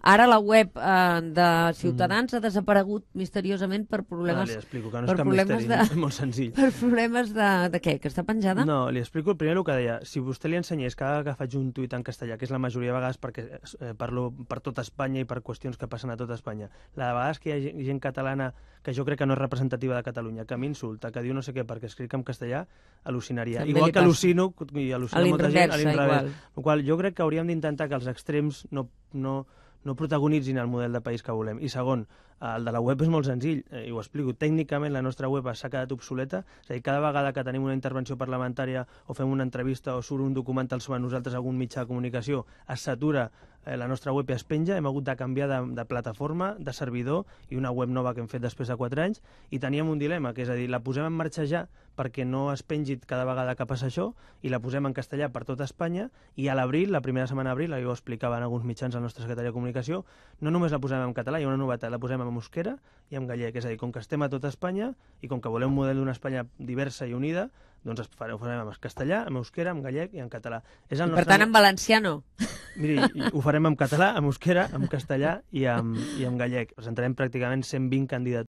Ara la web de Ciutadans ha desaparegut misteriosament per problemes... Li explico, que no és cap misteri, és molt senzill. Per problemes de què? Que està penjada? No, li explico primer el que deia. Si vostè li ensenyés cada vegada que faig un tuit en castellà, que és la majoria de vegades perquè parlo per tot Espanya i per qüestions que passen a tot Espanya, la de vegades que hi ha gent catalana que jo crec que no és representativa de Catalunya, que m'insulta, que diu no sé què perquè escric en castellà, al·lucinaria. També igual que al·lucino, i al·lucina molta gent, a l'inrevés. Jo crec que hauríem d'intentar que els extrems no protagonitzin el model de país que volem. I segon, el de la web és molt senzill, i ho explico. Tècnicament la nostra web s'ha quedat obsoleta, és a dir, cada vegada que tenim una intervenció parlamentària o fem una entrevista o surt un documental sobre nosaltres a algun mitjà de comunicació, es satura la nostra web i es penja, hem hagut de canviar de plataforma, de servidor, i una web nova que hem fet després de 4 anys, i teníem un dilema, que és a dir, la posem en marxa ja perquè no es pengi cada vegada que passa això, i la posem en castellà per tot Espanya, i a l'abril, la primera setmana d'abril, jo ho explicava en alguns mitjans al nostre secretari de Comunicació, no només la posem en català, hi ha una novetat, la posem en euskera i en gallec, és a dir, com que estem a tot Espanya, i com que volem un model d'una Espanya diversa i unida, doncs ho farem en castellà, en euskera, en gallec i en català. Per tant, en valencià no. Miri, ho farem en català, en euskera, en castellà i en gallec. Presentarem pràcticament 120 candidatures